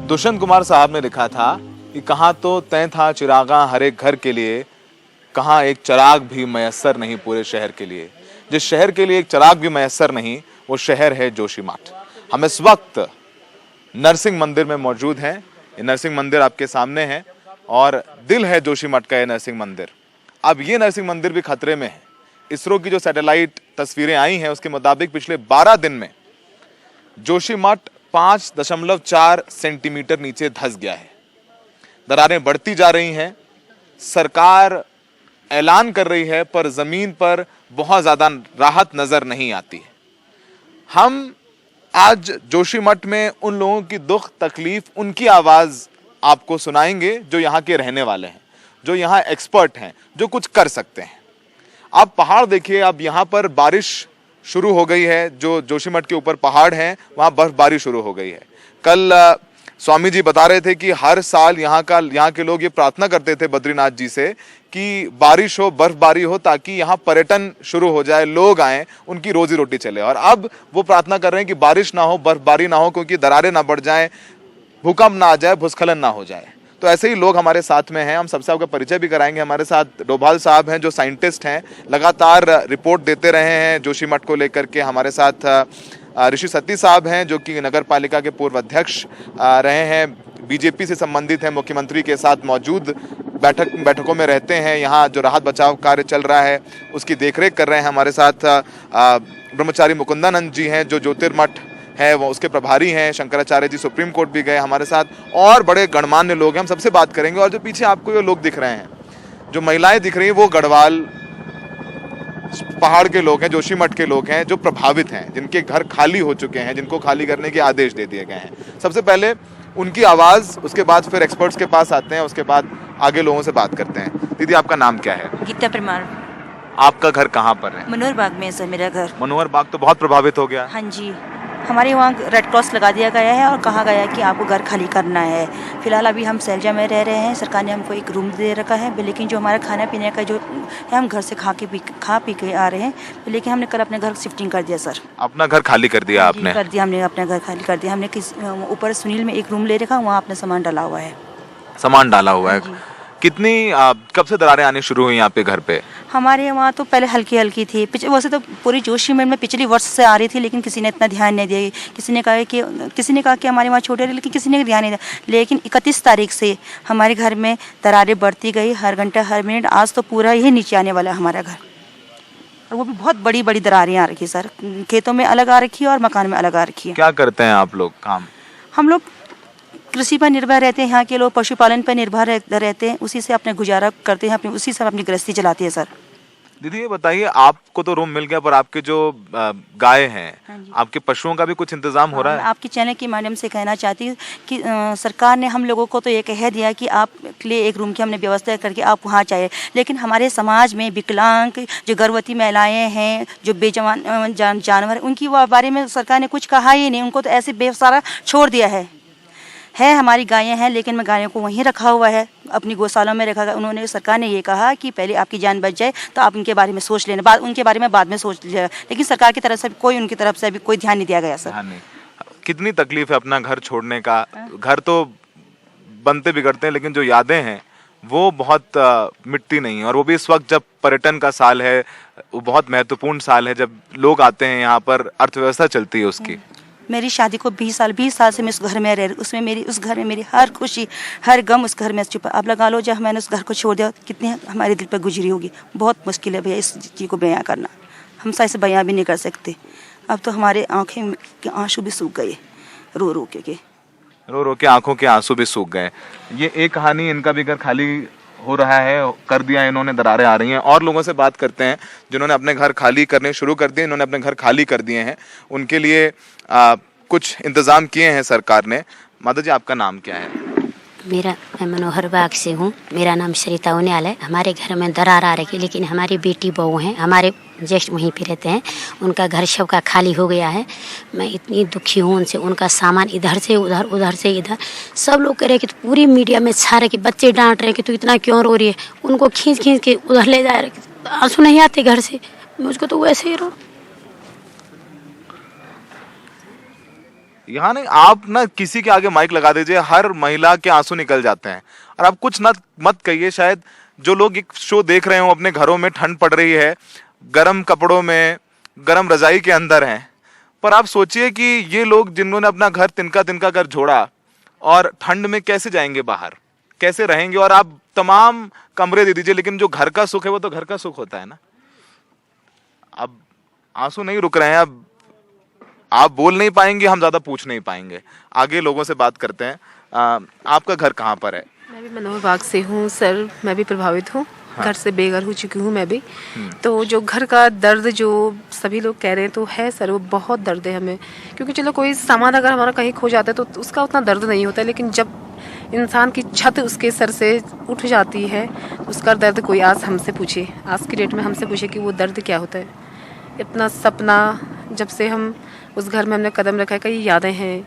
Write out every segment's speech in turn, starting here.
दुष्यंत कुमार साहब ने लिखा था कि कहाँ तो तय था चिरागा हर एक घर के लिए, कहाँ एक चिराग भी मयस्सर नहीं पूरे शहर के लिए। जिस शहर के लिए एक चिराग भी मयस्सर नहीं, वो शहर है जोशीमठ। हम इस वक्त नरसिंह मंदिर में मौजूद हैं। ये नरसिंह मंदिर आपके सामने है और दिल है जोशीमठ का ये नरसिंह मंदिर। अब ये नरसिंह मंदिर भी खतरे में है। इसरो की जो सैटेलाइट तस्वीरें आई हैं उसके मुताबिक पिछले 12 दिन में जोशीमठ 5.4 सेंटीमीटर नीचे धंस गया है। दरारें बढ़ती जा रही हैं। सरकार ऐलान कर रही है पर जमीन पर बहुत ज्यादा राहत नजर नहीं आती है। हम आज जोशीमठ में उन लोगों की दुख तकलीफ, उनकी आवाज आपको सुनाएंगे जो यहाँ के रहने वाले हैं, जो यहाँ एक्सपर्ट हैं, जो कुछ कर सकते हैं। आप पहाड़ देखिए, अब यहाँ पर बारिश शुरू हो गई है। जो जोशीमठ के ऊपर पहाड़ हैं वहाँ बर्फबारी शुरू हो गई है। कल स्वामी जी बता रहे थे कि हर साल यहाँ के लोग ये प्रार्थना करते थे बद्रीनाथ जी से कि बारिश हो, बर्फबारी हो, ताकि यहाँ पर्यटन शुरू हो जाए, लोग आए, उनकी रोजी रोटी चले। और अब वो प्रार्थना कर रहे हैं कि बारिश ना हो, बर्फबारी ना हो, क्योंकि दरारें ना बढ़ जाएं, भूकंप ना आ जाए, भूस्खलन ना हो जाए। तो ऐसे ही लोग हमारे साथ में हैं। हम सबसे आपका परिचय भी कराएंगे। हमारे साथ डोभाल साहब हैं जो साइंटिस्ट हैं, लगातार रिपोर्ट देते रहे हैं जोशीमठ को लेकर के। हमारे साथ ऋषि सती साहब हैं जो कि नगर पालिका के पूर्व अध्यक्ष रहे हैं, बीजेपी से संबंधित हैं, मुख्यमंत्री के साथ मौजूद बैठकों में रहते हैं। यहाँ जो राहत बचाव कार्य चल रहा है उसकी देखरेख कर रहे हैं। हमारे साथ ब्रह्मचारी मुकुंदानंद जी हैं जो ज्योतिर्मठ है वो उसके प्रभारी हैं। शंकराचार्य जी सुप्रीम कोर्ट भी गए। हमारे साथ और बड़े गणमान्य लोग हैं, हम सबसे बात करेंगे। और जो पीछे आपको ये लोग दिख रहे हैं, जो महिलाएं दिख रही हैं, वो गढ़वाल पहाड़ के लोग हैं, जोशीमठ के लोग हैं जो प्रभावित हैं, जिनके घर खाली हो चुके हैं, जिनको खाली करने के आदेश दे दिए गए हैं। सबसे पहले उनकी आवाज, उसके बाद फिर एक्सपर्ट्स के पास आते हैं, उसके बाद आगे लोगों से बात करते हैं। दीदी, आपका नाम क्या है? गीता परमार। आपका घर कहाँ पर है? मनोहर बाग में सर मेरा घर। मनोहर बाग तो बहुत प्रभावित हो गया। हाँ जी, हमारे वहाँ रेड क्रॉस लगा दिया गया है और कहा गया है कि आपको घर खाली करना है। फिलहाल अभी हम सैलजा में रह रहे हैं। सरकार ने हमको एक रूम दे रखा है, लेकिन जो हमारा खाना पीने का जो है हम घर से खा पी के आ रहे हैं। लेकिन हमने कल अपने घर शिफ्टिंग कर दिया सर। अपना घर खाली कर दिया आपने? कर दिया, हमने अपना घर खाली कर दिया। हमने ऊपर सुनील में एक रूम ले रखा, वहाँ अपना सामान डाला हुआ है। सामान डाला हुआ है। कितनी कब से दरारें आनी शुरू हुई यहाँ पे घर पे? हमारे वहाँ तो पहले हल्की हल्की थी, वैसे तो पूरी जोशीमठ में पिछली वर्ष से आ रही थी, लेकिन किसी ने इतना ध्यान नहीं दिया। किसी ने कहा कि हमारे वहाँ छोटे, लेकिन किसी ने ध्यान नहीं दिया। लेकिन 31 तारीख से हमारे घर में दरारें बढ़ती गई, हर घंटा हर मिनट। आज तो पूरा ही नीचे आने वाला है हमारा घर, और वो भी बहुत बड़ी बड़ी दरारें आ रखी है सर। खेतों में अलग आ रखी है और मकान में अलग आ रखी है। क्या करते हैं आप लोग काम? हम लोग कृषि पर निर्भर रहते हैं। यहाँ के लोग पशुपालन पर निर्भर रहते हैं, उसी से अपने गुजारा करते हैं, उसी से अपनी गृहस्थी चलाते हैं सर। दीदी, ये बताइए, आपको तो रूम मिल गया, पर आपके जो गाय हैं, आपके पशुओं का भी कुछ इंतजाम हो रहा है? आपकी चैनल के माध्यम से कहना चाहती हूँ कि सरकार ने हम लोगों को तो ये कह दिया कि आपके लिए एक रूम की हमने व्यवस्था करके आप वहाँ चाहिए, लेकिन हमारे समाज में विकलांग, जो गर्भवती महिलाएं हैं, जो बेजवान जानवर, उनकी बारे में सरकार ने कुछ कहा ही नहीं। उनको तो ऐसे बेसारा छोड़ दिया है। हमारी गायें हैं, लेकिन मैं गायों को वहीं रखा हुआ है, अपनी गौशाला में रखा। उन्होंने, सरकार ने ये कहा कि पहले आपकी जान बच जाए तो आप उनके बारे में सोच लेना, उनके बारे में बाद में सोच लीजिएगा। लेकिन सरकार की तरफ से उनकी तरफ से अभी कोई ध्यान नहीं दिया गया सर। कितनी तकलीफ है अपना घर छोड़ने का? घर तो बनते बिगड़ते हैं, लेकिन जो यादें हैं वो बहुत मिटती नहीं है। और वो भी इस वक्त जब पर्यटन का साल है, वो बहुत महत्वपूर्ण साल है, जब लोग आते हैं यहाँ पर, अर्थव्यवस्था चलती है उसकी। मेरी शादी को 20 साल से मैं उस घर में रह रही, उस घर में मेरी हर खुशी हर गम उस घर में छुपा। अब लगा लो जब मैंने उस घर को छोड़ दिया, कितने हमारे दिल पर गुजरी होगी। बहुत मुश्किल है भैया इस चीज़ को बयां करना, हम ऐसे बयां भी नहीं कर सकते। अब तो हमारे आंखें के आंसू भी सूख गए, रो रो के आंखों के आंसू भी सूख गए। ये एक कहानी, इनका भी घर खाली हो रहा है, कर दिया इन्होंने, दरारें आ रही हैं। और लोगों से बात करते हैं जिन्होंने अपने घर खाली करने शुरू कर दिए, इन्होंने अपने घर खाली कर दिए हैं, उनके लिए कुछ इंतजाम किए हैं सरकार ने। माता जी, आपका नाम क्या है? मैं मनोहर बाग से हूँ। मेरा नाम सरिता उनियाल है। हमारे घर में दरार आ रही, लेकिन हमारी बेटी बहू हैं, हमारे ज्येष्ठ वहीं पे रहते हैं, उनका घर सब का खाली हो गया है। मैं इतनी दुखी हूँ उनसे। उनका सामान इधर से उधर, उधर से इधर, सब लोग कह रहे कि तो पूरी मीडिया में छा रहे कि बच्चे डांट रहे कि तू इतना क्यों रो रही है। उनको खींच के उधर ले जा रहे, आंसू नहीं आते घर से, मुझको तो वैसे ही रो। यहाँ नहीं, आप ना किसी के आगे माइक लगा दीजिए, हर महिला के आंसू निकल जाते हैं। और आप कुछ मत कहिए, शायद जो लोग एक शो देख रहे हो अपने घरों में, ठंड पड़ रही है, गर्म कपड़ों में, गर्म रजाई के अंदर हैं, पर आप सोचिए कि ये लोग जिन्होंने अपना घर तिनका तिनका कर छोड़ा और ठंड में कैसे जाएंगे बाहर, कैसे रहेंगे। और आप तमाम कमरे दे दीजिए, लेकिन जो घर का सुख है वो तो घर का सुख होता है ना। अब आंसू नहीं रुक रहे हैं, अब आप बोल नहीं पाएंगे, हम ज्यादा पूछ नहीं पाएंगे, आगे लोगों से बात करते हैं। आपका घर कहाँ पर है? मैं भी मनोहर बाग से हूँ सर, मैं भी प्रभावित हूँ। हाँ। घर से बेघर हो चुकी हूँ मैं भी। तो जो घर का दर्द जो सभी लोग कह रहे हैं तो है सर, वो बहुत दर्द है हमें। क्योंकि चलो कोई सामान अगर हमारा कहीं खो जाता है तो उसका उतना दर्द नहीं होता है, लेकिन जब इंसान की छत उसके सर से उठ जाती है उसका दर्द कोई आज हमसे पूछे, आज की डेट में हमसे पूछे कि वो दर्द क्या होता है। इतना सपना, जब से हम उस घर में हमने कदम रखा है, कई यादें हैं,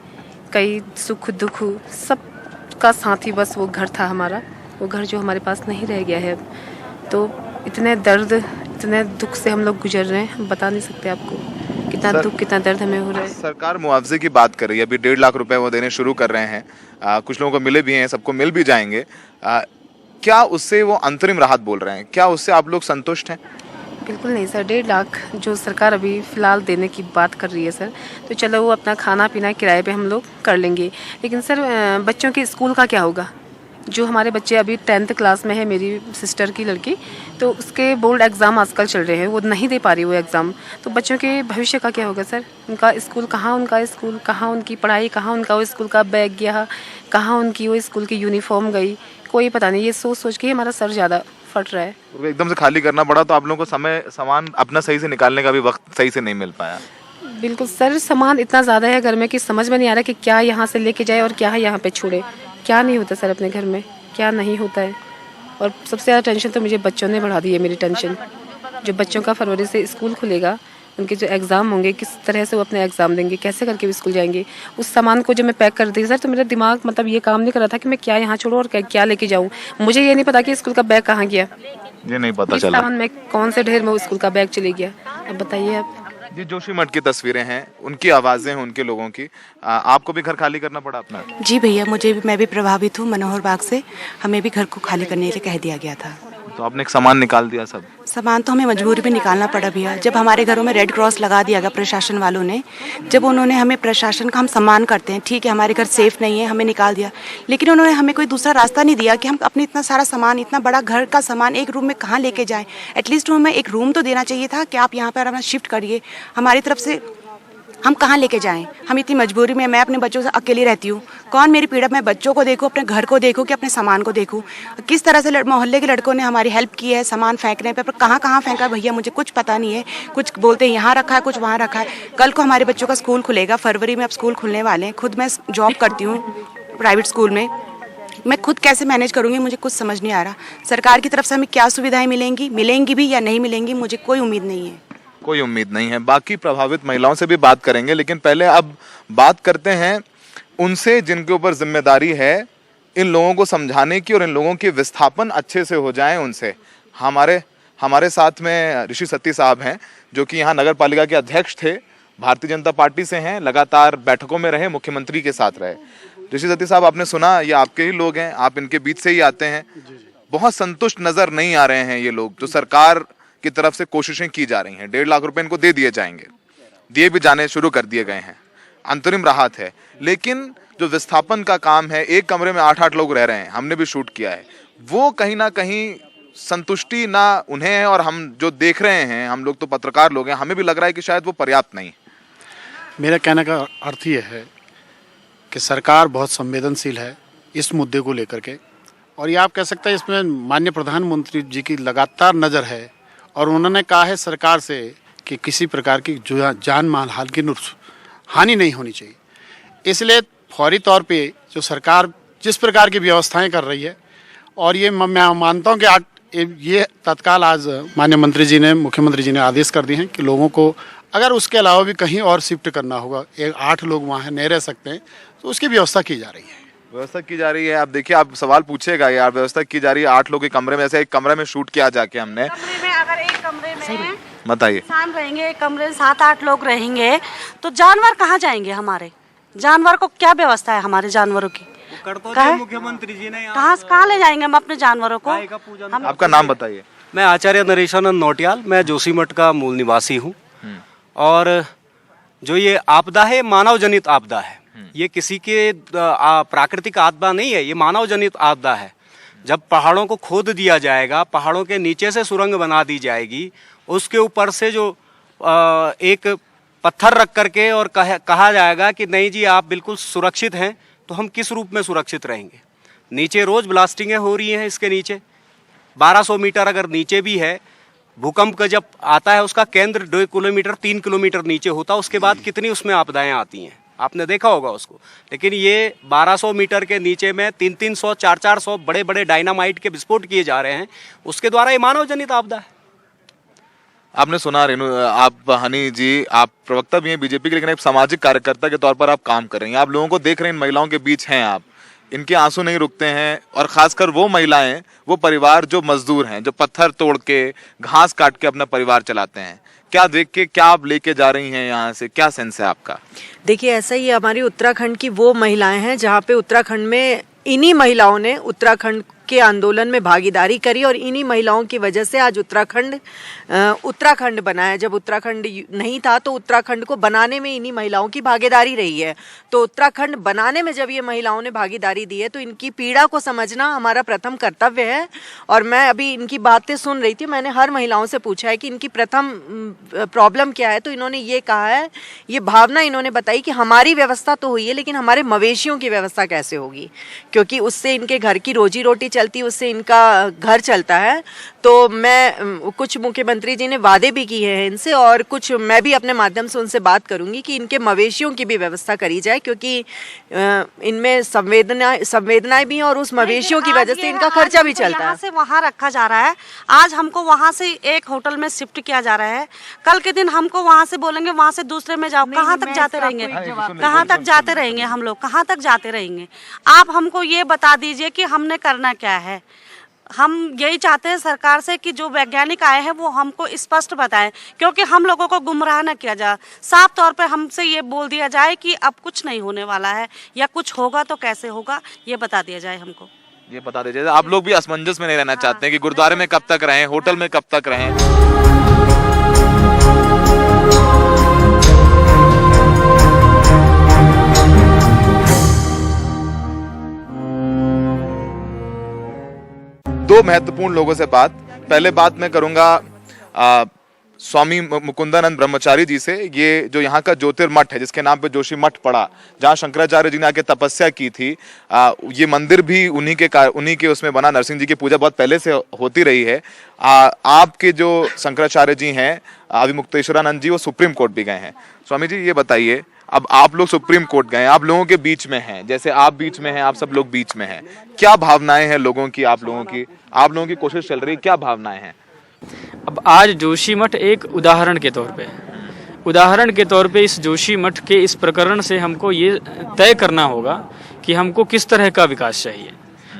कई सुख दुख, सब का साथी बस वो घर था हमारा। वो घर जो हमारे पास नहीं रह गया है अब, तो इतने दर्द, इतने दुख से हम लोग गुजर रहे हैं, हम बता नहीं सकते आपको कितना दुख, कितना दर्द हमें हो रहा है। सरकार मुआवजे की बात कर रही है, अभी 1.5 लाख रुपए वो देने शुरू कर रहे हैं। कुछ लोगों को मिले भी हैं, सबको मिल भी जाएंगे। क्या उससे वो अंतरिम राहत बोल रहे हैं, क्या उससे आप लोग संतुष्ट हैं? बिल्कुल नहीं सर, 1.5 लाख जो सरकार अभी फ़िलहाल देने की बात कर रही है सर, तो चलो वो अपना खाना पीना किराए पे हम लोग कर लेंगे, लेकिन सर बच्चों के स्कूल का क्या होगा? जो हमारे बच्चे अभी 10th क्लास में है, मेरी सिस्टर की लड़की, तो उसके बोर्ड एग्ज़ाम आजकल चल रहे हैं, वो नहीं दे पा रही वो एग्ज़ाम, तो बच्चों के भविष्य का क्या होगा सर? उनका स्कूल कहाँ, उनकी पढ़ाई कहाँ, उनका वो स्कूल का बैग गया कहाँ, उनकी वो स्कूल की यूनिफॉर्म गई, कोई पता नहीं। ये सोच के हमारा सर ज़्यादा फट रहा है। एकदम से खाली करना पड़ा, तो आप लोगों को सामान अपना सही से निकालने का भी वक्त सही से नहीं मिल पाया। बिल्कुल सर, सामान इतना ज़्यादा है घर में कि समझ में नहीं आ रहा कि क्या यहाँ से लेके जाए और क्या यहाँ पे छोड़े। क्या नहीं होता सर अपने घर में, क्या नहीं होता है। और सबसे ज़्यादा टेंशन तो मुझे बच्चों ने बढ़ा दी है, मेरी टेंशन। जो बच्चों का फरवरी से स्कूल खुलेगा, उनके जो एग्ज़ाम होंगे, किस तरह से वो अपने एग्ज़ाम देंगे, कैसे करके वो स्कूल जाएंगे। उस सामान को जब मैं पैक कर दी सर, तो मेरा दिमाग मतलब ये काम नहीं कर रहा था कि मैं क्या यहाँ छोड़ूँ और क्या लेके जाऊँ। मुझे ये नहीं पता कि स्कूल का बैग कहाँ गया, ये नहीं पता चला सामान में कौन से ढेर में वो स्कूल का बैग चले गया। अब बताइए आप। ये जोशीमठ की तस्वीरें हैं, उनकी आवाज़ें हैं, उनके लोगों की। आपको भी घर खाली करना पड़ा अपना? जी भैया, मैं भी प्रभावित हूँ मनोहर बाग से। हमें भी घर को खाली करने के लिए कह दिया गया था। तो आपने एक सामान निकाल दिया सब? सामान तो हमें मजबूरी में निकालना पड़ा भैया। जब हमारे घरों में रेड क्रॉस लगा दिया गया प्रशासन वालों ने, जब उन्होंने हमें, प्रशासन का हम सम्मान करते हैं, ठीक है हमारे घर सेफ नहीं है, हमें निकाल दिया, लेकिन उन्होंने हमें कोई दूसरा रास्ता नहीं दिया कि हम अपने इतना सारा सामान, इतना बड़ा घर का सामान एक रूम में कहाँ लेके जाएं। एटलीस्ट हमें एक रूम तो देना चाहिए था कि आप यहाँ पर अपना शिफ्ट करिए। हमारी तरफ से हम कहाँ लेके जाएं? हम इतनी मजबूरी में, मैं अपने बच्चों से अकेली रहती हूँ, कौन मेरी पीड़ा, मैं बच्चों को देखूँ, अपने घर को देखूँ कि अपने सामान को देखूँ। किस तरह से मोहल्ले के लड़कों ने हमारी हेल्प की है सामान फेंकने पे, पर कहाँ कहाँ फेंका भैया मुझे कुछ पता नहीं है। कुछ बोलते हैं यहाँ रखा है, कुछ वहाँ रखा है। कल को हमारे बच्चों का स्कूल खुलेगा, फरवरी में अब स्कूल खुलने वाले हैं। खुद मैं जॉब करती हूँ प्राइवेट स्कूल में, मैं खुद कैसे मैनेज करूँगी मुझे कुछ समझ नहीं आ रहा। सरकार की तरफ से हमें क्या सुविधाएँ मिलेंगी भी या नहीं मिलेंगी, मुझे कोई उम्मीद नहीं है। कोई उम्मीद नहीं है। बाकी प्रभावित महिलाओं से भी बात करेंगे, लेकिन पहले अब बात करते हैं उनसे जिनके ऊपर जिम्मेदारी है इन लोगों को समझाने की और इन लोगों के विस्थापन अच्छे से हो जाएं उनसे। हमारे साथ में ऋषि सत्ती साहब हैं, जो कि यहाँ नगर पालिका के अध्यक्ष थे, भारतीय जनता पार्टी से हैं, लगातार बैठकों में रहे, मुख्यमंत्री के साथ रहे। ऋषि सत्ती साहब, आपने सुना, ये आपके ही लोग हैं, आप इनके बीच से ही आते हैं। बहुत संतुष्ट नजर नहीं आ रहे हैं ये लोग, जो सरकार की तरफ से कोशिशें की जा रही हैं। 1.5 लाख रुपए इनको दे दिए जाएंगे, दिए भी जाने शुरू कर दिए गए हैं, अंतरिम राहत है। लेकिन जो विस्थापन का काम है, एक कमरे में 8-8 लोग रह रहे हैं, हमने भी शूट किया है, वो कहीं ना कहीं संतुष्टि ना उन्हें है, और हम जो देख रहे हैं, हम लोग तो पत्रकार लोग हैं, हमें भी लग रहा है कि शायद वो पर्याप्त नहीं। मेरा कहने का अर्थ ये है कि सरकार बहुत संवेदनशील है इस मुद्दे को लेकर के, और ये आप कह सकते हैं इसमें माननीय प्रधानमंत्री जी की लगातार नज़र है, और उन्होंने कहा है सरकार से कि किसी प्रकार की जान माल हाल की हानि नहीं होनी चाहिए। इसलिए फौरी तौर पे जो सरकार जिस प्रकार की व्यवस्थाएं कर रही है, और ये मैं मानता हूं कि ये तत्काल आज माननीय मंत्री जी ने, मुख्यमंत्री जी ने आदेश कर दिए हैं कि लोगों को अगर उसके अलावा भी कहीं और शिफ्ट करना होगा, 8 लोग वहाँ नहीं रह सकते हैं, तो उसकी व्यवस्था की जा रही है। व्यवस्था की जा रही है। आप देखिए, आप सवाल पूछेगा यार, व्यवस्था की जा रही है। 8 लोग के कमरे में, ऐसे एक कमरे में शूट किया जाके हमने। कमरे में अगर एक कमरे में बताइए, इंसान रहेंगे, एक कमरे में 7-8 लोग रहेंगे, तो जानवर कहाँ जाएंगे हमारे? जानवर को क्या व्यवस्था है हमारे जानवरों की? मुख्यमंत्री जी ने कहाँ ले जाएंगे हम अपने जानवरों को? हम आपका नाम बताइए। मैं आचार्य नरेशानंद नौटियाल, मैं जोशीमठ का मूल निवासी हूँ। और जो ये आपदा है, मानव जनित आपदा है। ये किसी के प्राकृतिक आपदा नहीं है, ये मानव जनित आपदा है। जब पहाड़ों को खोद दिया जाएगा, पहाड़ों के नीचे से सुरंग बना दी जाएगी, उसके ऊपर से जो एक पत्थर रख करके और कहा जाएगा कि नहीं जी आप बिल्कुल सुरक्षित हैं, तो हम किस रूप में सुरक्षित रहेंगे? नीचे रोज ब्लास्टिंगें हो रही हैं, इसके नीचे 1200 मीटर अगर नीचे भी है, भूकंप का जब आता है उसका केंद्र 2 किलोमीटर 3 किलोमीटर नीचे होता है, उसके बाद कितनी उसमें आपदाएं आती हैं, आपने देखा होगा उसको। लेकिन ये 1200 मीटर के नीचे में 300 400 बड़े बड़े डायनामाइट के विस्फोट किए जा रहे हैं, उसके द्वारा ये मानव जनित आपदा है। आपने सुना रेणु, आप हनी जी, आप प्रवक्ता भी हैं बीजेपी के, लेकिन एक सामाजिक कार्यकर्ता के तौर पर आप काम कर रही हैं। आप लोगों को देख रहे हैं, इन महिलाओं के बीच हैं आप, इनके आंसू नहीं रुकते हैं। और खासकर वो महिलाएं, वो परिवार जो मजदूर हैं, जो पत्थर तोड़ के घास काट के अपना परिवार चलाते हैं। क्या देख के क्या आप लेके जा रही हैं यहाँ से, क्या सेंस है आपका? देखिए, ऐसा ही हमारी उत्तराखंड की वो महिलाएं हैं जहाँ पे उत्तराखंड में इन्हीं महिलाओं ने उत्तराखंड के आंदोलन में भागीदारी करी और इन्हीं महिलाओं की वजह से आज उत्तराखंड बना है। जब उत्तराखंड नहीं था तो उत्तराखंड को बनाने में इन्हीं महिलाओं की भागीदारी रही है। तो उत्तराखंड बनाने में जब ये महिलाओं ने भागीदारी दी है तो इनकी पीड़ा को समझना हमारा प्रथम कर्तव्य है। और मैं अभी इनकी बातें सुन रही थी, मैंने हर महिलाओं से पूछा है कि इनकी प्रथम प्रॉब्लम क्या है, तो इन्होंने ये कहा है, ये भावना इन्होंने बताई कि हमारी व्यवस्था तो हुई है लेकिन हमारे मवेशियों की व्यवस्था कैसे होगी, क्योंकि उससे इनके घर की रोजी रोटी चलती, उससे इनका घर चलता है। तो मैं कुछ मुख्यमंत्री जी ने वादे भी किए हैं इनसे, और कुछ मैं भी अपने माध्यम से उनसे बात करूंगी कि इनके मवेशियों की भी व्यवस्था करी जाए, क्योंकि इनमें संवेदनाएं भी हैं और उस मवेशियों की वजह से इनका खर्चा भी चलता है। यहाँ से वहाँ रखा जा रहा है, आज हमको वहाँ से एक होटल में शिफ्ट किया जा रहा है, कल के दिन हमको वहाँ से बोलेंगे वहाँ से दूसरे में जाओ। कहाँ तक जाते रहेंगे? कहाँ तक जाते रहेंगे हम लोग? कहाँ तक जाते रहेंगे? आप हमको ये बता दीजिए कि हमने करना क्या है। हम यही चाहते हैं सरकार से कि जो वैज्ञानिक आए हैं वो हमको स्पष्ट बताएं, क्योंकि हम लोगों को गुमराह न किया जाए। साफ तौर पे हमसे ये बोल दिया जाए कि अब कुछ नहीं होने वाला है, या कुछ होगा तो कैसे होगा, ये बता दिया जाए हमको। ये बता दीजिए। आप लोग भी असमंजस में नहीं रहना चाहते हैं कि गुरुद्वारे में कब तक रहें, होटल में कब तक रहें? दो महत्वपूर्ण लोगों से बात। पहले बात मैं करूंगा स्वामी मुकुंदानंद ब्रह्मचारी जी से। ये जो यहाँ का ज्योतिर्मठ है, जिसके नाम पे जोशी मठ पड़ा, जहाँ शंकराचार्य जी ने आके तपस्या की थी, ये मंदिर भी उन्हीं के उसमें बना। नरसिंह जी की पूजा बहुत पहले से होती रही है। आपके जो शंकराचार्य जी हैं अभिमुक्तेश्वरानंद जी, वो सुप्रीम कोर्ट भी गए हैं। स्वामी जी ये बताइए, अब आप लोग सुप्रीम कोर्ट गए, आप लोगों के बीच में हैं, जैसे आप बीच में हैं, आप सब लोग बीच में हैं, क्या भावनाएं हैं लोगों की? आप लोगों की कोशिश चल रही है, क्या भावनाएं हैं? अब आज जोशी मठ एक उदाहरण के तौर पे इस जोशी मठ के इस प्रकरण से हमको ये तय करना होगा कि हमको किस तरह का विकास चाहिए।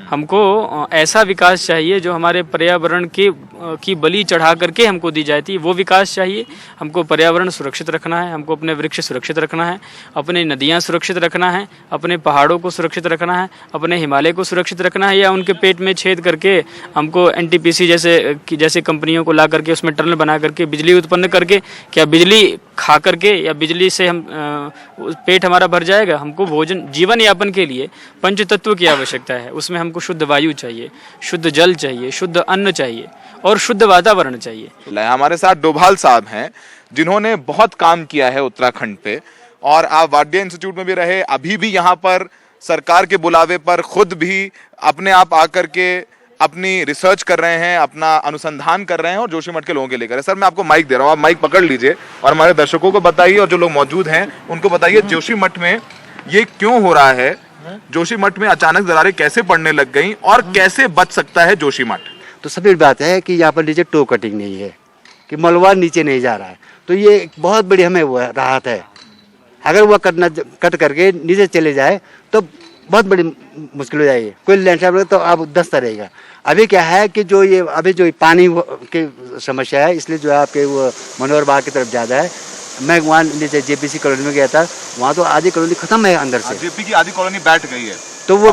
हमको ऐसा विकास चाहिए जो हमारे पर्यावरण की बलि चढ़ा करके हमको दी जाती है, वो विकास चाहिए। हमको पर्यावरण सुरक्षित रखना है, हमको अपने वृक्ष सुरक्षित रखना है, अपने नदियाँ सुरक्षित रखना है, अपने पहाड़ों को सुरक्षित रखना है, अपने हिमालय को सुरक्षित रखना है, या उनके पेट में छेद करके हमको एनटीपीसी जैसे कंपनियों को ला करके उसमें टनल बना करके बिजली उत्पन्न करके, क्या बिजली खा करके या बिजली से हम पेट हमारा भर जाएगा? हमको भोजन, जीवन यापन के लिए पंच तत्व की आवश्यकता है। उसमें हमको शुद्ध वायु चाहिए, शुद्ध जल चाहिए, शुद्ध अन्न चाहिए और शुद्ध वातावरण चाहिए। हमारे साथ डोभाल साहब हैं, जिन्होंने बहुत काम किया है उत्तराखंड पे, और आप वाडिया इंस्टीट्यूट में भी रहे, अभी भी यहाँ पर सरकार के बुलावे पर खुद भी अपने आप आकर के अपनी रिसर्च कर रहे हैं, अपना अनुसंधान कर रहे हैं और जोशी मठ के लोगों के लिए कर रहे हैं। सर मैं आपको माइक दे रहा हूँ, आप माइक पकड़ लीजिए और हमारे दर्शकों को बताइए, और जो लोग मौजूद हैं उनको बताइए जोशी मठ में ये क्यों हो रहा है, जोशी मठ में अचानक दरारें कैसे पड़ने लग गई और कैसे बच सकता है जोशी मठ? तो सभी बात है कि यहाँ पर नीचे टो कटिंग नहीं है, कि मलबा नीचे नहीं जा रहा है, तो ये बहुत बड़ी हमें राहत है। अगर वह कट करके नीचे चले जाए तो बहुत बड़ी मुश्किल हो जाएगी। कोई लैंडस्लाइड तो अब दस्ता रहेगा। अभी क्या है कि जो ये अभी जो पानी की समस्या है, इसलिए जो है आपके वो मनोहर बाग की तरफ ज़्यादा है, मैं वहाँ नीचे जेपीसी कॉलोनी में गया था, वहाँ तो आधी कॉलोनी खत्म है अंदर से। जेपी की आधी कॉलोनी बैठ गई है। तो वो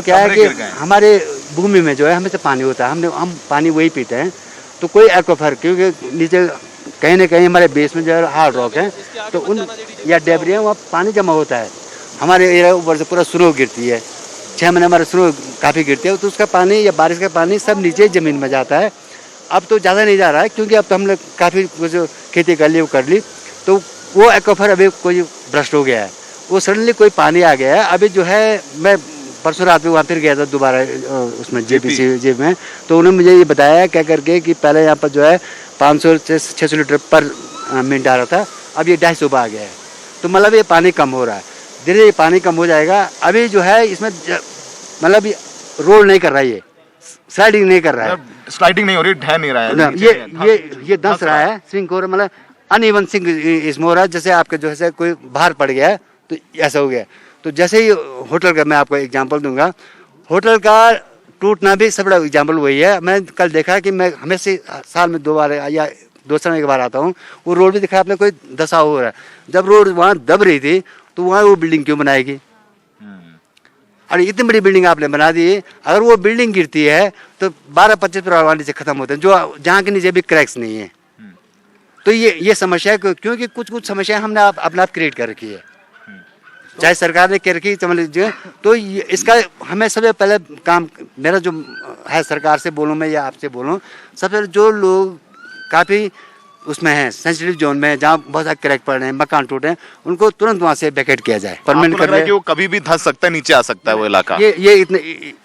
क्या है कि गिर गए। हमारे भूमि में जो है हमें से पानी होता है, हम पानी वही पीते हैं। तो कोई एक्वाफर, क्योंकि नीचे कहीं ना कहीं हमारे बेस में जो है हार्ड रॉक है, तो उन या डेबरी है, वहाँ पानी जमा होता है। हमारे एरिया ऊपर से पूरा स्नो गिरती है, 6 महीने हमारा स्नो काफ़ी गिरती है, तो उसका पानी या बारिश का पानी सब नीचे ज़मीन में जाता है। अब तो ज़्यादा नहीं जा रहा है, क्योंकि अब तो हमने काफ़ी कुछ खेती कर ली, वो कर ली, तो वो एक्वाफर अभी कोई भ्रष्ट हो गया है, वो सडनली कोई पानी आ गया है। अभी जो है मैं परसों रात में वहाँ फिर गया था दोबारा उसमें जेपीसी में, तो उन्होंने मुझे ये बताया क्या करके कि पहले यहाँ पर जो है 500 से 600 लीटर पर मिनट आ रहा था, अब ये 250 आ गया है। तो मतलब ये पानी कम हो रहा है, धीरे धीरे पानी कम हो जाएगा। अभी जो है इसमें मतलब रोल नहीं कर रहा है, ये स्लाइडिंग नहीं कर रहा है, स्लाइडिंग नहीं हो रही, ढह नहीं रहा है, ये धंस रहा है, स्विंग हो रहा है, मतलब अनइवन स्विंग इसमें हो रहा है। जैसे आपके जो है कोई बाहर पड़ गया है तो ऐसा हो गया। तो जैसे ही होटल का मैं आपको एग्जांपल दूंगा, होटल का टूटना भी सब बड़ा एग्जाम्पल वही है। मैं कल देखा कि मैं हमेशा साल में 2 बार या 2 साल में 1 बार आता हूँ, वो रोड भी दिखा आपने कोई दशा हो रहा है। जब रोड वहाँ दब रही थी तो वहाँ वो बिल्डिंग क्यों बनाएगी? और इतनी बड़ी बिल्डिंग आपने बना दी, अगर वो बिल्डिंग गिरती है तो 12-25 परिवार नीचे खत्म होते हैं, जो जहाँ के नीचे भी क्रैक्स नहीं है। तो ये समस्या है, क्योंकि कुछ समस्या हमने अपने आप क्रिएट कर रखी है, चाहे सरकार ने कर रखी समझ लीजिए। तो इसका हमें सबसे पहले काम, मेरा जो है सरकार से बोलूँ मैं या आपसे बोलूँ, सबसे जो लोग काफ़ी उसमें हैं सेंसिटिव जोन में, जहाँ बहुत सारे क्रैक पड़ रहे हैं, मकान टूटे हैं, उनको तुरंत वहाँ से वैकेट किया जाए। परमानेंट कर रहे हैं कि वो कभी भी धंस सकता है, नीचे आ सकता है वो इलाका। ये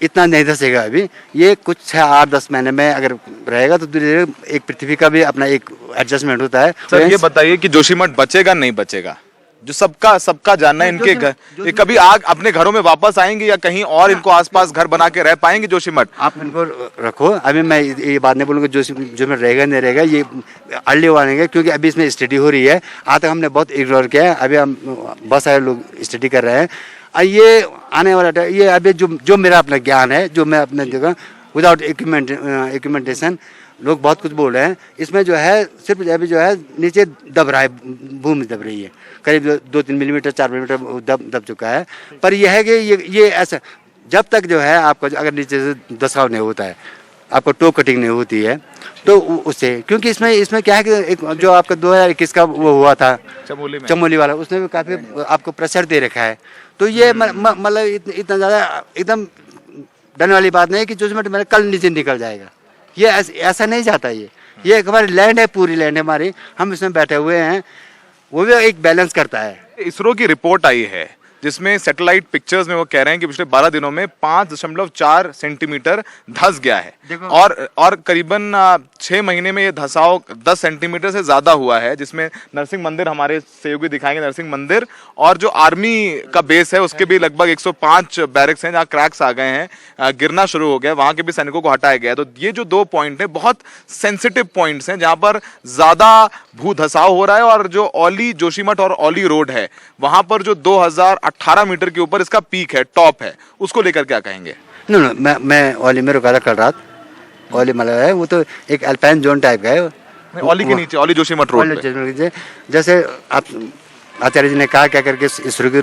इतना नहीं धंसेगा अभी, ये कुछ 8-10 महीने में अगर रहेगा तो धीरे धीरे एक पृथ्वी का भी अपना एक एडजस्टमेंट होता है। सर ये बताइए कि जोशीमठ बचेगा नहीं बचेगा, जो सबका जानना है, इनके घर ये कभी अपने घरों में वापस आएंगे या कहीं और इनको आसपास घर बना के रह पाएंगे जोशीमठ? आप इनको रखो, अभी मैं ये बात नहीं बोलूँगा जोशीमठ रहेगा नहीं रहेगा, ये अर्ली वार्निंग है, क्योंकि अभी इसमें स्टडी हो रही है। आज तक हमने बहुत इग्नोर किया है, अभी हम बहुत सारे लोग स्टडी कर रहे हैं। ये आने वाला ये अभी जो मेरा अपना ज्ञान है, जो मैं अपने जगह विदाउट इक्विपमेंटेशन, लोग बहुत कुछ बोल रहे हैं, इसमें जो है सिर्फ अभी जो है नीचे दब रहा है, भूमि दब रही है, करीब 2-3 मिलीमीटर 4 मिलीमीटर दब चुका है। पर यह है कि ये ऐसा जब तक जो है आपका अगर नीचे से धसाव नहीं होता है, आपको टो कटिंग नहीं होती है, तो उससे, क्योंकि इसमें क्या है कि एक जो आपका 2021 का वो हुआ था चमोली वाला, उसने भी काफ़ी आपको प्रेशर दे रखा है। तो ये मतलब इतना ज़्यादा एकदम डरने वाली बात नहीं है कि जोशीमठ मेरे कल नीचे निकल जाएगा, ये ऐसा नहीं जाता। ये हमारी लैंड है, पूरी लैंड है हमारी, हम इसमें बैठे हुए हैं, वो भी एक बैलेंस करता है। इसरो की रिपोर्ट आई है जिसमें सैटेलाइट पिक्चर्स में वो कह रहे हैं कि पिछले 12 दिनों में 5.4 सेंटीमीटर धंस गया है और करीबन 6 महीने में ये धसाव 10 सेंटीमीटर से ज्यादा हुआ है, जिसमें नरसिंह मंदिर, हमारे सहयोगी दिखाएंगे नरसिंह मंदिर, और जो आर्मी का बेस है उसके भी लगभग 105 बैरक्स हैं जहाँ क्रैक्स आ गए हैं, गिरना शुरू हो गया, वहां के भी सैनिकों को हटाया गया। तो ये जो 2 पॉइंट है बहुत सेंसिटिव पॉइंट्स हैं जहां पर ज्यादा भू धसाव हो रहा है। और जो औली जोशीमठ और औली रोड है वहां पर जो 2018 मीटर के ऊपर इसका पीक है, टॉप है, उसको लेकर क्या कहेंगे? मैं औली में रुका था कल रात। औली मतलब है वो तो एक अल्पाइन जोन टाइप का है, औली के नीचे, औली जोशीमठ रोड पे। जैसे आप आचार्य जी ने कहा क्या करके इसरो की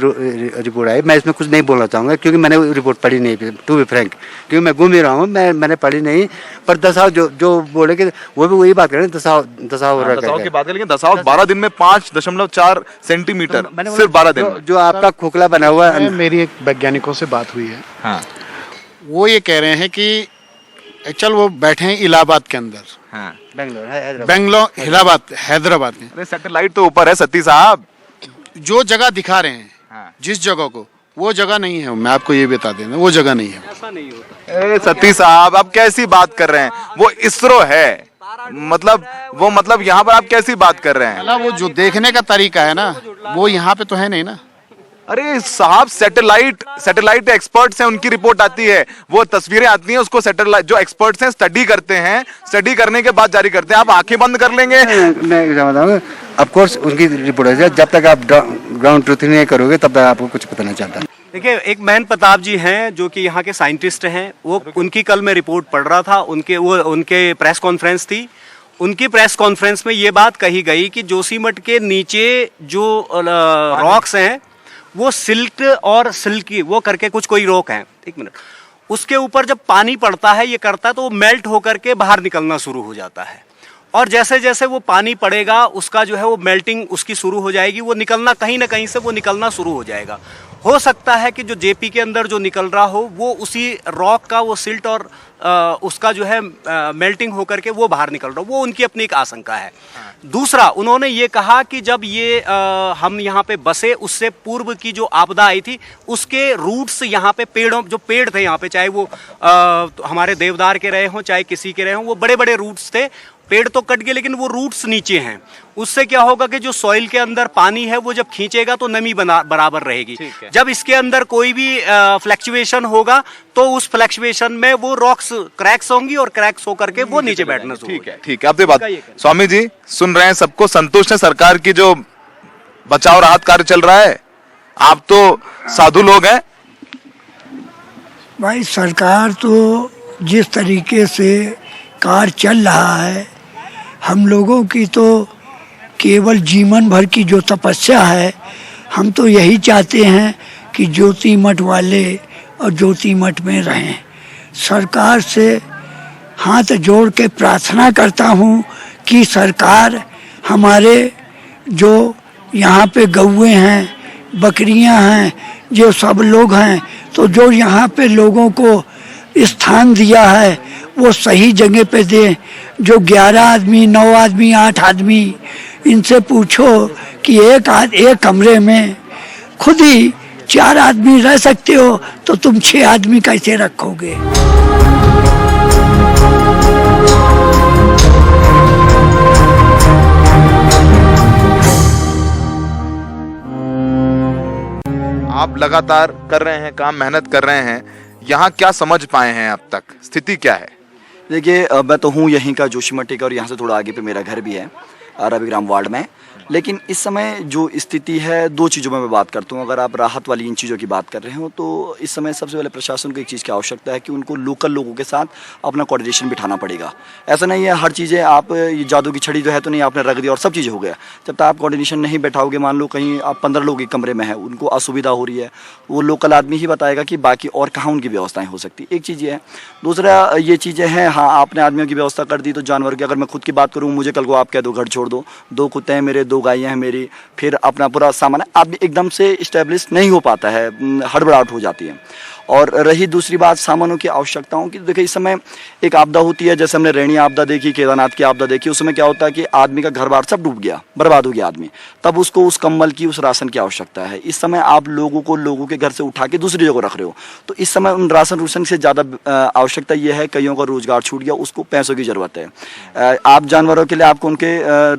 रिपोर्ट आई, मैं इसमें कुछ नहीं बोलना चाहूँगा क्योंकि मैंने रिपोर्ट पढ़ी नहीं, टू बी फ्रैंक, क्योंकि मैं घूम ही रहा हूँ, मैंने पढ़ी नहीं। पर धसाव जो बोले कि वो भी वही बात करें, धसाव हो रहा है, की बात करें, लेकिन धसाव 12 दिन में 5.4 सेंटीमीटर सिर्फ 12 दिन जो आपका खोखला बना हुआ है। मेरी एक वैज्ञानिकों से बात हुई है, हाँ, वो ये कह रहे हैं कि चल वो बैठे हैं इलाहाबाद के अंदर, हाँ, बेंगलोर इलाहाबाद हैदराबाद में। अरे सैटेलाइट तो ऊपर है सती साहब, जो जगह दिखा रहे हैं, हाँ, जिस जगह को, वो जगह नहीं है, मैं आपको ये बता देना, वो जगह नहीं है। ऐसा नहीं होता। सती साहब आप कैसी बात कर रहे हैं, वो इसरो है, मतलब यहाँ पर आप कैसी बात कर रहे हैं? वो जो देखने का तरीका है ना, वो यहाँ पे तो है नहीं ना। अरे साहब सैटेलाइट एक्सपर्ट्स हैं, उनकी रिपोर्ट आती है, वो तस्वीरें आती हैं, उसको सैटेलाइट जो एक्सपर्ट्स हैं स्टडी करते हैं, स्टडी करने के बाद जारी करते हैं। आप आंखें बंद कर लेंगे? मैं बताऊंगा, ऑफ कोर्स उनकी रिपोर्ट है, जब तक आप ग्राउंड ट्रूथ नहीं करोगे तब तक आपको कुछ पता नहीं चलता। देखिए, एक महन प्रताप जी हैं जो कि यहाँ के साइंटिस्ट हैं, वो उनकी कल मैं रिपोर्ट पढ़ रहा था, उनके प्रेस कॉन्फ्रेंस थी, उनकी प्रेस कॉन्फ्रेंस में ये बात कही गई कि जोशीमठ के नीचे जो रॉक्स हैं वो सिल्क और सिल्की वो करके कोई रॉक है, एक मिनट, उसके ऊपर जब पानी पड़ता है ये करता है तो वो मेल्ट होकर के बाहर निकलना शुरू हो जाता है, और जैसे जैसे वो पानी पड़ेगा उसका जो है वो मेल्टिंग उसकी शुरू हो जाएगी, वो निकलना कहीं ना कहीं से वो निकलना शुरू हो जाएगा। हो सकता है कि जो जेपी के अंदर जो निकल रहा हो वो उसी रॉक का वो सिल्ट और उसका जो है मेल्टिंग होकर के वो बाहर निकल रहा हो, वो उनकी अपनी एक आशंका है। दूसरा उन्होंने ये कहा कि जब ये हम यहाँ पे बसे उससे पूर्व की जो आपदा आई थी उसके रूट्स यहाँ पे पेड़ों जो पेड़ थे यहाँ पे, चाहे वो हमारे देवदार के रहे हों चाहे किसी के रहे हों, वो बड़े बड़े रूट्स थे, पेड़ तो कट गए लेकिन वो रूट्स नीचे हैं। उससे क्या होगा कि जो सॉइल के अंदर पानी है वो जब खींचेगा तो नमी बराबर रहेगी। जब इसके अंदर कोई भी फ्लक्चुएशन होगा तो उस फ्लक्चुएशन में वो रॉक्स क्रैक्स होंगी और क्रैक्स होकर के वो नीचे बैठना शुरू। ठीक है, अब बात स्वामी जी सुन रहे हैं, सबको संतुष्ट है सरकार की जो बचाव राहत कार्य चल रहा है? आप तो साधु लोग हैं। भाई सरकार तो जिस तरीके से कार्य चल रहा है, हम लोगों की तो केवल जीवन भर की जो तपस्या है, हम तो यही चाहते हैं कि ज्योति मठ वाले और ज्योति मठ में रहें। सरकार से हाथ जोड़ के प्रार्थना करता हूँ कि सरकार हमारे जो यहाँ पे गौएं हैं, बकरियाँ हैं, जो सब लोग हैं, तो जो यहाँ पे लोगों को स्थान दिया है वो सही जगह पे दे। जो 11 आदमी, 9 आदमी, 8 आदमी, इनसे पूछो कि एक कमरे में खुद ही 4 आदमी रह सकते हो तो तुम 6 आदमी कैसे रखोगे? आप लगातार कर रहे हैं काम, मेहनत कर रहे हैं, यहाँ क्या समझ पाए हैं अब तक, स्थिति क्या है? देखिए मैं तो हूँ यहीं का जोशीमठ का और यहाँ से थोड़ा आगे पे मेरा घर भी है रविग्राम वार्ड में। लेकिन इस समय जो स्थिति है, 2 चीज़ों में मैं बात करता हूँ। अगर आप राहत वाली इन चीज़ों की बात कर रहे हो तो इस समय सबसे पहले प्रशासन को एक चीज़ की आवश्यकता है कि उनको लोकल लोगों के साथ अपना कोऑर्डिनेशन बिठाना पड़ेगा। ऐसा नहीं है हर चीज़ें आप ये जादू की छड़ी जो है तो नहीं आपने रख दिया और सब चीज़ें हो गया। जब तक आप कोऑर्डिनेशन नहीं बैठाओगे, मान लो कहीं आप 15 लोग एक कमरे में हैं, उनको असुविधा हो रही है, वो लोकल आदमी ही बताएगा कि बाकी और कहाँ उनकी व्यवस्थाएँ हो सकती। एक चीज़ ये है। दूसरा ये चीज़ें हैं, हाँ आपने आदमियों की व्यवस्था कर दी तो जानवर की, अगर मैं खुद की बात करूँ, मुझे कल को आप कह दो घर छोड़ दो, 2 कुत्ते हैं मेरे, 2 गायें हैं मेरी, फिर अपना पूरा सामान आदमी एकदम से इस्टेब्लिश नहीं हो पाता है, हड़बड़ाहट हो जाती है। और रही दूसरी बात सामानों की आवश्यकताओं की, देखिए इस समय एक आपदा होती है, जैसे हमने रैणी आपदा देखी, केदारनाथ की आपदा देखी, उस समय क्या होता है कि आदमी का घर बार सब डूब गया, बर्बाद हो गया आदमी, तब उसको उस कंबल की, उस राशन की आवश्यकता है। इस समय आप लोगों के घर से उठा के दूसरी जगह रख रहे हो, तो इस समय उन राशन से ज़्यादा आवश्यकता ये है, कईयों का रोजगार छूट गया, उसको पैसों की ज़रूरत है। आप जानवरों के लिए आपको उनके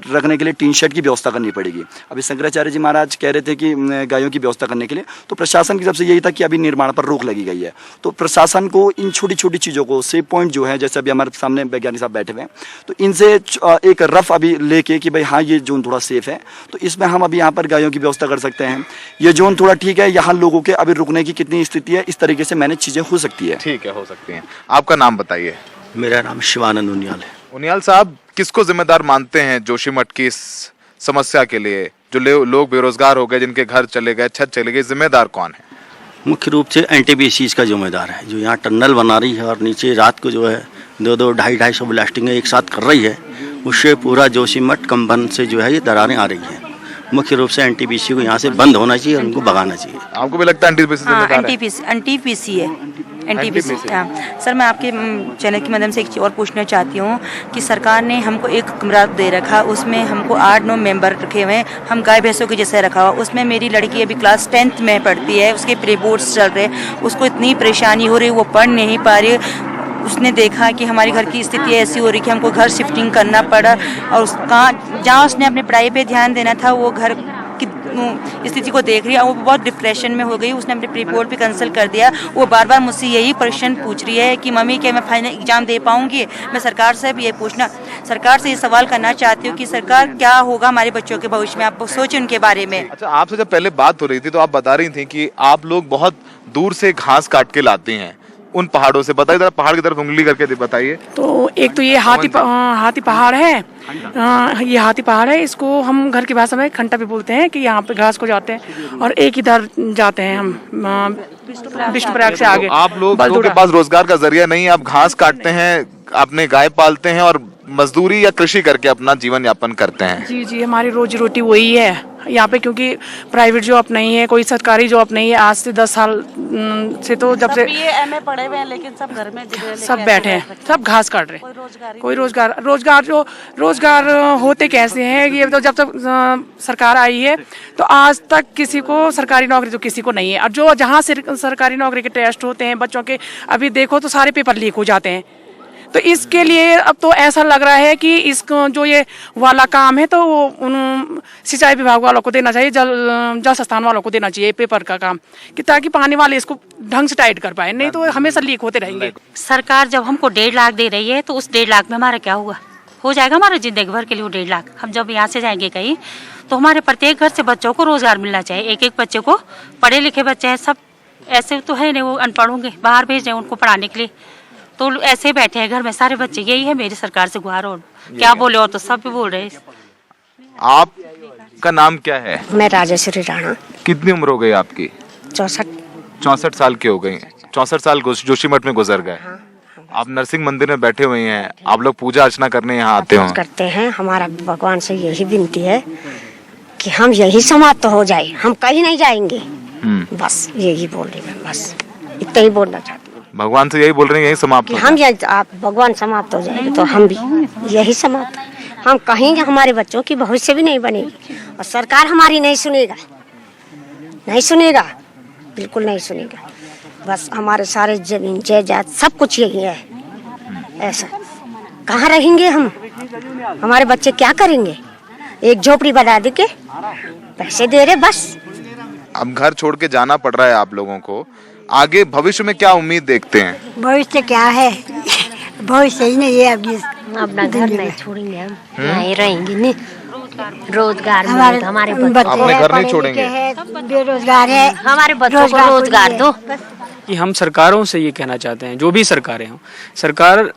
रखने के लिए टीन शेड की व्यवस्था करनी पड़ेगी। अभी शंकराचार्य जी महाराज कह रहे थे कि गायों की व्यवस्था करने के लिए, तो प्रशासन की तरफ से यही था कि अभी निर्माण पर रोक लगी गई है, तो प्रशासन को इन छोटी छोटी चीज़ों को, सेफ पॉइंट जो है, जैसे अभी हमारे सामने वैज्ञानिक साहब बैठे हुए हैं, तो इनसे एक रफ अभी लेके कि भाई हाँ ये जोन थोड़ा सेफ है, तो इसमें हम अभी यहाँ पर गायों की व्यवस्था कर सकते हैं, ये जोन थोड़ा ठीक है, यहाँ लोगों के अभी रुकने की कितनी स्थिति है, इस तरीके से मैनेज चीज़ें हो सकती है। ठीक है, हो सकती हैं। आपका नाम बताइए। मेरा नाम शिवानंद उनियाल है। उनियाल साहब, किसको जिम्मेदार मानते हैं जोशीमठ की इस समस्या के लिए? जो लोग बेरोजगार हो गए, जिनके घर चले गए, छत चले गए, जिम्मेदार कौन है? मुख्य रूप से एनटीपीसी का जिम्मेदार है, जो यहाँ टनल बना रही है और नीचे रात को जो है 2-2, 250 ब्लास्टिंगें एक साथ कर रही है, उससे पूरा जोशीमठ कंपन से जो है ये दरारें आ रही हैं। मुख्य रूप से एनटीपीसी को यहाँ से बंद होना चाहिए और उनको भगाना चाहिए। आपको भी लगता है एनटीपीसी जिम्मेदार है? एनटीपीसी है, एनटीपीसी। हाँ सर, मैं आपके चैनल के माध्यम से एक और पूछना चाहती हूँ कि सरकार ने हमको एक कमरा दे रखा, उसमें हमको 8-9 मेंबर रखे हुए हैं, हम गाय भैंसों के जैसे रखा हुआ। उसमें मेरी लड़की अभी क्लास 10th में पढ़ती है, उसके प्री बोर्ड्स चल रहे हैं, उसको इतनी परेशानी हो रही है, वो पढ़ नहीं पा रही। उसने देखा कि हमारे घर की स्थिति ऐसी हो रही कि हमको घर शिफ्टिंग करना पड़ा, और जहाँ उसने अपने पढ़ाई पे ध्यान देना था वो घर की स्थिति को देख रही है, वो बहुत डिप्रेशन में हो गई। उसने अपने प्री बोर्ड भी कंसल्ट कर दिया। वो बार बार मुझसे यही प्रश्न पूछ रही है कि मम्मी क्या मैं फाइनल एग्जाम दे पाऊंगी? मैं सरकार से भी सरकार से ये सवाल करना चाहती हूँ कि सरकार क्या होगा हमारे बच्चों के भविष्य में, आप सोचें उनके बारे में। अच्छा, आपसे जब पहले बात हो रही थी तो आप बता रही थी कि आप लोग बहुत दूर से घास काट के लाती हैं, उन पहाड़ों से? बताइए जरा, पहाड़ की तरफ उंगली करके बताइए। तो एक तो ये हाथी पहाड़ है, ये हाथी पहाड़ है, इसको हम घर की भाषा में खंटा भी बोलते हैं कि यहाँ पे घास को जाते हैं। और एक इधर जाते हैं हम विष्णुप्रयाग से आगे। तो आप लोगों के पास रोजगार का जरिया नहीं है, आप घास काटते हैं, अपने गाय पालते हैं और मजदूरी या कृषि करके अपना जीवन यापन करते हैं। जी जी, हमारी रोजी रोटी वही है यहाँ पे, क्योंकि प्राइवेट जॉब नहीं है, कोई सरकारी जॉब नहीं है। आज से 10 साल से तो जब से MA पढ़े हुए हैं, लेकिन सब घर में सब बैठे हैं, सब घास काट रहे हैं। कोई रोजगार होते कैसे हैं? ये तो जब तक सरकार आई है तो आज तक किसी को सरकारी नौकरी तो किसी को नहीं है। और जो जहाँ से सरकारी नौकरी के टेस्ट होते हैं बच्चों के, अभी देखो तो सारे पेपर लीक हो जाते हैं। तो इसके लिए अब तो ऐसा लग रहा है कि इसको जो ये वाला काम है तो उन सिंचाई विभाग वालों को देना चाहिए, जल संस्थान वालों को देना चाहिए पेपर का काम, कि ताकि पानी वाले इसको ढंग से टाइट कर पाए, नहीं तो हमेशा लीक होते रहेंगे। सरकार जब हमको 1.5 लाख दे रही है तो उस 1.5 लाख में हमारा क्या हुआ? हो जाएगा हमारा जिंदगी भर के लिए वो 1.5 लाख। हम जब यहाँ से जाएंगे कहीं तो हमारे प्रत्येक घर से बच्चों को रोजगार मिलना चाहिए। एक एक बच्चे को, पढ़े लिखे बच्चे हैं सब, ऐसे तो है नहीं वो अनपढ़ होंगे, बाहर भेज रहे हैं उनको पढ़ाने के लिए, तो ऐसे ही बैठे हैं घर में सारे बच्चे। यही है मेरी सरकार से गुहार। और क्या बोले, और तो सब भी बोल रहे हैं। आपका नाम क्या है? मैं राजेश्वरी राणा। कितनी उम्र हो गई आपकी? 64 साल की हो गई। 64 साल जोशीमठ में गुजर गए। आप नरसिंह मंदिर में बैठे हुए हैं, आप लोग पूजा अर्चना करने यहाँ आते हो? करते हैं। हमारा भगवान से यही विनती है कि हम यही समाप्त हो जाए, हम कहीं नहीं जाएंगे। बस यही बोल रही मैं, बस इतना ही बोलना चाहती हूँ। भगवान से यही बोल रहे हैं यही समाप्त हो हम आप भगवान समाप्त हो जाएंगे तो हम भी यही समाप्त, हम कहेंगे हमारे बच्चों की भविष्य भी नहीं बनेगी। और सरकार हमारी नहीं सुनेगा, बिल्कुल नहीं सुनेगा। बस हमारे सारे जमीन जायदाद सब कुछ यही है। ऐसा कहाँ रहेंगे हम? हमारे बच्चे क्या करेंगे? एक झोपड़ी बना दे के पैसे दे रहे बस। अब घर छोड़ के जाना पड़ रहा है आप लोगों को, आगे भविष्य में क्या उम्मीद देखते हैं? भविष्य क्या है? भविष्य ही नहीं है। अपना घर नहीं छोड़ेंगे, हम यहीं रहेंगे। नहीं रोजगार हमारे अपने घर नहीं छोड़ेंगे। बेरोजगार है, हमारे बच्चों को रोजगार दो। कि हम सरकारों से ये कहना चाहते हैं, जो भी सरकारें हों,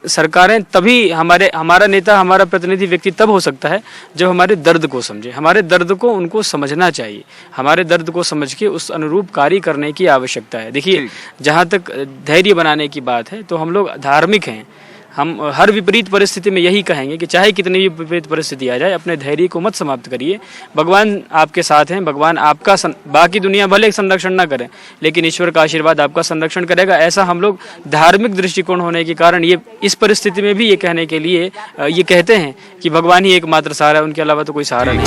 सरकारें तभी हमारा नेता, हमारा प्रतिनिधि व्यक्ति तब हो सकता है जब हमारे दर्द को समझे। हमारे दर्द को उनको समझना चाहिए, हमारे दर्द को समझ के उस अनुरूप कार्य करने की आवश्यकता है। देखिए, जहाँ तक धैर्य बनाने की बात है तो हम लोग धार्मिक हैं। हम हर विपरीत परिस्थिति में यही कहेंगे कि चाहे कितनी भी विपरीत परिस्थिति आ जाए, अपने धैर्य को मत समाप्त करिए। भगवान आपके साथ हैं, भगवान आपका बाकी दुनिया भले संरक्षण ना करे, लेकिन ईश्वर का आशीर्वाद आपका संरक्षण करेगा। ऐसा हम लोग धार्मिक दृष्टिकोण होने के कारण ये इस परिस्थिति में भी ये कहने के लिए ये कहते हैं कि भगवान ही एकमात्र सहारा है, उनके अलावा तो कोई सहारा नहीं।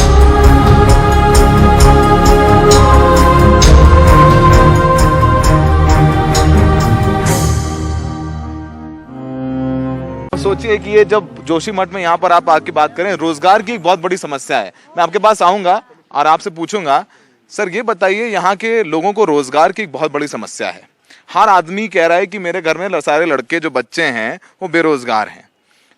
सोचिए कि ये जब जोशीमठ में यहाँ पर आप आके बात करें, रोजगार की एक बहुत बड़ी समस्या है। मैं आपके पास आऊंगा और आपसे पूछूंगा, सर ये बताइए, यहाँ के लोगों को रोजगार की एक बहुत बड़ी समस्या है। हर आदमी कह रहा है कि मेरे घर में सारे लड़के जो बच्चे हैं वो बेरोजगार हैं।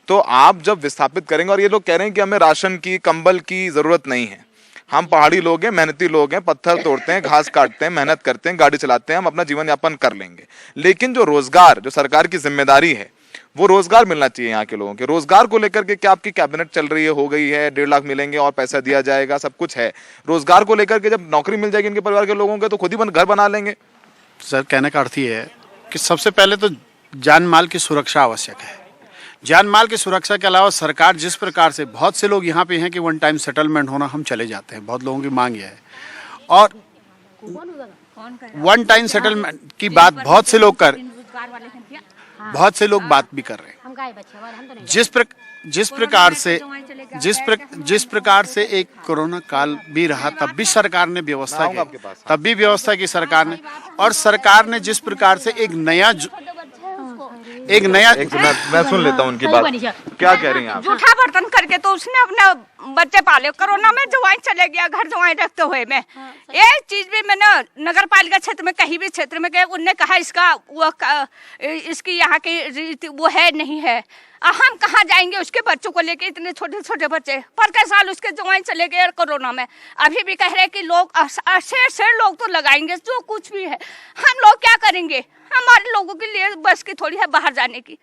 तो आप जब विस्थापित करेंगे, और ये लोग कह रहे हैं कि हमें राशन की, कंबल की जरूरत नहीं है, हम पहाड़ी लोग हैं, मेहनती लोग हैं, पत्थर तोड़ते हैं, घास काटते हैं, मेहनत करते हैं, गाड़ी चलाते हैं, हम अपना जीवन यापन कर लेंगे। लेकिन जो रोजगार, जो सरकार की जिम्मेदारी है, वो रोजगार मिलना चाहिए यहाँ के लोगों के। रोजगार को लेकर के क्या आपकी कैबिनेट चल रही है? हो गई है, 1.5 लाख मिलेंगे और पैसा दिया जाएगा, सब कुछ है। रोजगार को लेकर के जब नौकरी मिल जाएगी इनके परिवार के लोगों के, तो खुद ही घर बना लेंगे। सर, कहने का अर्थ ये है कि सबसे पहले तो जान माल की सुरक्षा आवश्यक है। जान माल की सुरक्षा के अलावा सरकार जिस प्रकार से, बहुत से लोग यहाँ पे हैं कि 1 टाइम सेटलमेंट होना, हम चले जाते हैं, बहुत लोगों की मांग है। और 1 टाइम सेटलमेंट की बात बहुत से लोग बात भी कर रहे हैं। जिस प्रकार से एक कोरोना काल भी रहा, तब भी सरकार ने व्यवस्था की सरकार ने, और सरकार ने जिस प्रकार से एक नया मैं सुन लेता हूँ उनकी बात। क्या कह रही हैं आप? जूठा बर्तन करके तो उसने अपना बच्चे पाले, कोरोना में ज्वाइन चले गया घर ज्वाइन रखते हुए मैं। एक चीज भी मैंने नगर पालिका क्षेत्र में कहीं भी क्षेत्र में गए, उनने कहा इसका वो इसकी यहाँ की वो है नहीं है। हम कहाँ जाएंगे उसके बच्चों को लेके, इतने छोटे छोटे बच्चे पर कई साल उसके ज्वाइन चले गए कोरोना में। अभी भी कह रहे कि लोग 100 लोग तो लगाएंगे जो कुछ भी है, हम लोग क्या करेंगे? हमारे लोगों के लिए बस की थोड़ी है बाहर जाने की।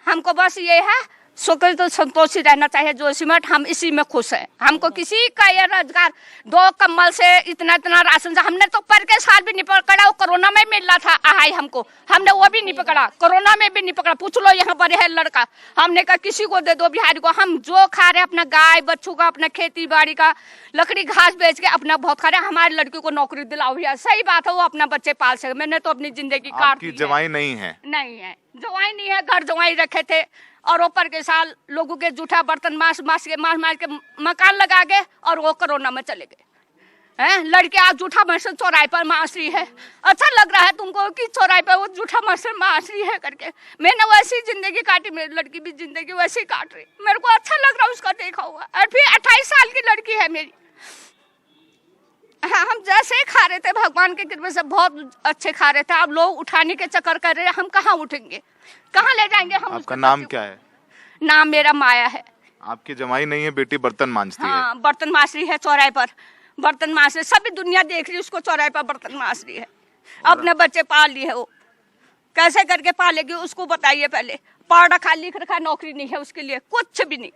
हमको बस ये है सुखी तो संतोषी रहना चाहिए जोशीमठ, हम इसी में खुश हैं। हमको किसी का ये रोजगार 2 कम्बल से इतना राशन से हमने तो पर के साल भी नहीं पकड़ा, वो कोरोना में मिल रहा था आहाई हमको, हमने वो भी नहीं पकड़ा, कोरोना में भी नहीं पकड़ा। पूछ लो यहाँ पर है लड़का, हमने कहा किसी को दे दो बिहारी को। हम जो खा रहे अपना गाय बच्चों का, अपना खेती बाड़ी का लकड़ी घास बेच के अपना बहुत खा रहे। हमारी लड़की को नौकरी दिलाओ भैया, सही बात है, वो अपना बच्चे पाल सके। मैंने तो अपनी जिंदगी काट दी। जवाई नहीं है? नहीं है, जवाई नहीं है, घर जवाई रखे थे और ऊपर के साल लोगों के जूठा बर्तन मार के मकान लगा गए और वो कोरोना में चले गए हैं। लड़के आज जूठा मर्सन चौराहे पर मास रही है। अच्छा लग रहा है तुमको कि चौराहे पर वो जूठा मर्सन मास रही है करके? मैंने वैसी जिंदगी काटी, मेरी लड़की भी जिंदगी वैसी काट रही। मेरे को अच्छा लग रहा है उसका देखा हुआ। और फिर 28 साल की लड़की है मेरी। हम जैसे ही खा रहे थे भगवान की कृपा से बहुत अच्छे खा रहे थे। अब लोग उठाने के चक्कर कर रहे हैं, हम कहाँ उठेंगे, कहाँ ले जाएंगे हम? आपका नाम क्या है? नाम मेरा माया है। आपकी जमाई नहीं है, बेटी बर्तन मांजती है? बर्तन मांज रही है चौराहे पर, बर्तन मांज रही, सभी दुनिया देख रही उसको चौराहे पर बर्तन मांज रही है। अपने बच्चे पाल लिए है, वो कैसे करके पालेगी उसको बताइए पहले। पढ़ रखा लिख रखा, नौकरी नहीं है उसके लिए, कुछ भी नहीं।